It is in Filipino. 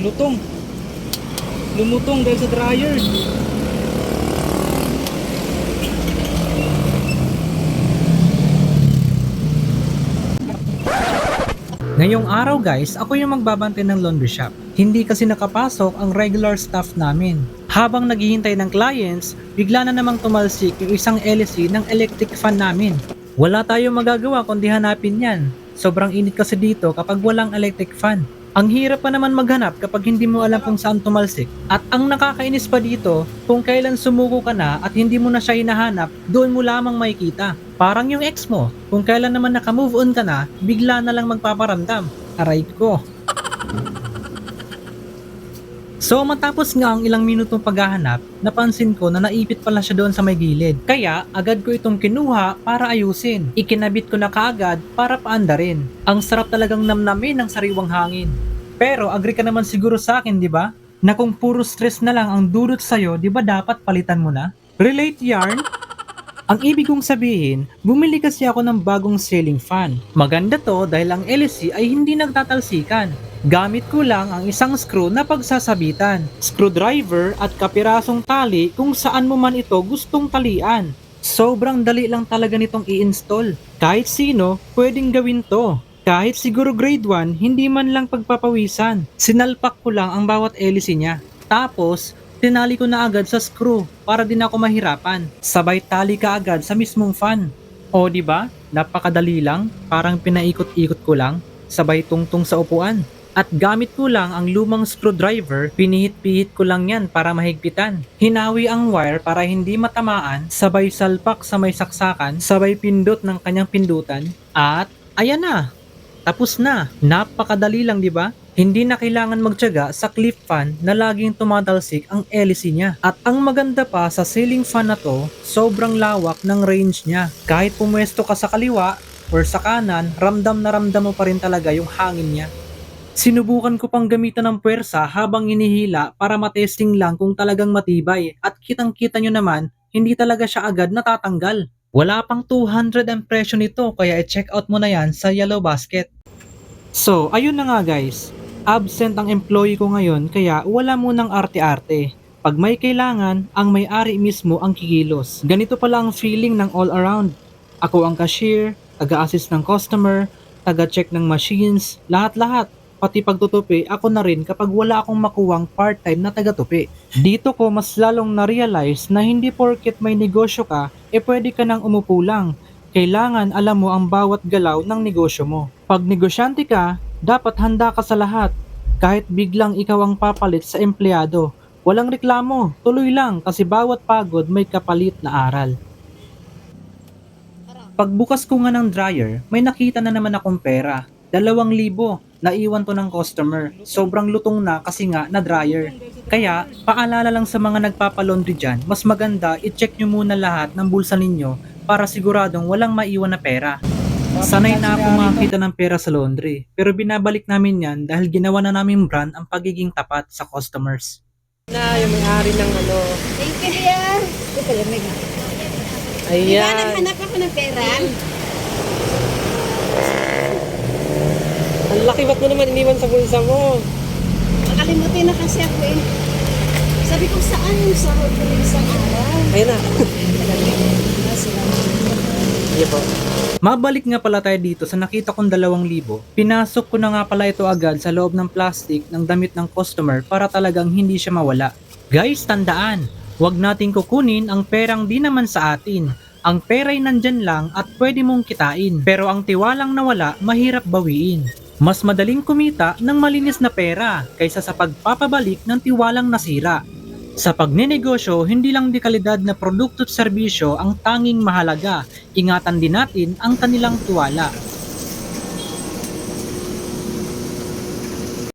Lutong. Lumutong dahil sa dryer. Ngayong araw guys, ako yung magbabantay ng laundry shop. Hindi kasi nakapasok ang regular staff namin. Habang naghihintay ng clients, bigla na namang tumalsik yung isang LC ng electric fan namin. Wala tayong magagawa kundi hanapin yan. Sobrang init kasi dito kapag walang electric fan. Ang hirap pa naman maghanap kapag hindi mo alam kung saan tumalsik. At ang nakakainis pa dito, kung kailan sumuko ka na at hindi mo na siya hinahanap, doon mo lamang makikita. Parang yung ex mo, kung kailan naman naka-move on ka na, bigla na lang magpaparamdam. Aray ko. So matapos nga ang ilang minutong paghahanap, napansin ko na naipit pala siya doon sa may gilid. Kaya agad ko itong kinuha para ayusin. Ikinabit ko na kaagad para paandarin. Ang sarap talagang namnamin ng sariwang hangin. Pero agree ka naman siguro sa akin, di ba? Na kung puro stress na lang ang dulot sa'yo, di ba dapat palitan mo na? Relate yarn? Ang ibig kong sabihin, bumili kasi ako ng bagong ceiling fan. Maganda to dahil ang LC ay hindi nagtatalsikan. Gamit ko lang ang isang screw na pagsasabitan, screwdriver at kapirasong tali kung saan mo man ito gustong talian. Sobrang dali lang talaga nitong i-install. Kahit sino, pwedeng gawin to. Kahit siguro grade 1, hindi man lang pagpapawisan. Sinalpak ko lang ang bawat LC niya. Tapos, tinali ko na agad sa screw para din ako mahirapan. Sabay tali ka agad sa mismong fan. O di ba? Napakadali lang, parang pinaikot-ikot ko lang, sabay tungtong sa upuan. At gamit ko lang ang lumang screwdriver, pinihit-pihit ko lang yan para mahigpitan. Hinawi ang wire para hindi matamaan, sabay salpak sa may saksakan, sabay pindot ng kanyang pindutan, at ayan na! Tapos na! Napakadali lang, di ba? Hindi na kailangan magtiyaga sa clip fan na laging tumatalsik ang LC niya. At ang maganda pa sa ceiling fan na to, sobrang lawak ng range niya. Kahit pumwesto ka sa kaliwa or sa kanan, ramdam na ramdam mo pa rin talaga yung hangin niya. Sinubukan ko pang gamitan ng puwersa habang inihila para matesting lang kung talagang matibay. At kitang-kita nyo naman, hindi talaga siya agad natatanggal. Wala pang 200 ang presyo nito kaya i-check out mo na yan sa Yellow Basket. So, ayun na nga guys. Absent ang employee ko ngayon kaya wala munang arte-arte. Pag may kailangan, ang may-ari mismo ang kikilos. Ganito pala ang feeling ng all around. Ako ang cashier, taga-assist ng customer, taga-check ng machines, lahat-lahat. Pati pagtutupi, ako na rin kapag wala akong makuwang part-time na taga-tupi. Dito ko mas lalong na-realize na hindi porket may negosyo ka, pwede ka nang umupo lang. Kailangan alam mo ang bawat galaw ng negosyo mo. Pag negosyante ka, dapat handa ka sa lahat. Kahit biglang ikaw ang papalit sa empleyado, walang reklamo, tuloy lang kasi bawat pagod may kapalit na aral. Pagbukas ko nga ng dryer, may nakita na naman akong pera. 2,000. Naiwan to ng customer. Sobrang lutong na kasi nga na dryer. Kaya, paalala lang sa mga nagpapalaundry dyan, mas maganda i-check nyo muna lahat ng bulsa ninyo para siguradong walang maiwan na pera. Sanay na ako makakita ng pera sa laundry, pero binabalik namin yan dahil ginawa na namin brand ang pagiging tapat sa customers. Na yung may-ari ng ano. Thank you, dear. Ito pala, may Di ba Ayan. naghanap ako ng pera? Ang laki, ba't mo naman iniwan sa bulsa mo? Nakalimutin na kasi ako eh. Sabi ko, saan yung sahod ko ng isang araw? Ayan na. Sige po. Mabalik nga pala tayo dito sa nakita kong 2,000. Pinasok ko na nga pala ito agad sa loob ng plastic ng damit ng customer para talagang hindi siya mawala. Guys, tandaan, huwag nating kukunin ang perang di naman sa atin. Ang pera'y nandyan lang at pwede mong kitain. Pero ang tiwalang nawala, mahirap bawiin. Mas madaling kumita ng malinis na pera kaysa sa pagpapabalik ng tiwalang nasira. Sa pagnenegosyo, hindi lang dekalidad na produkto at serbisyo ang tanging mahalaga. Ingatan din natin ang kanilang tiwala.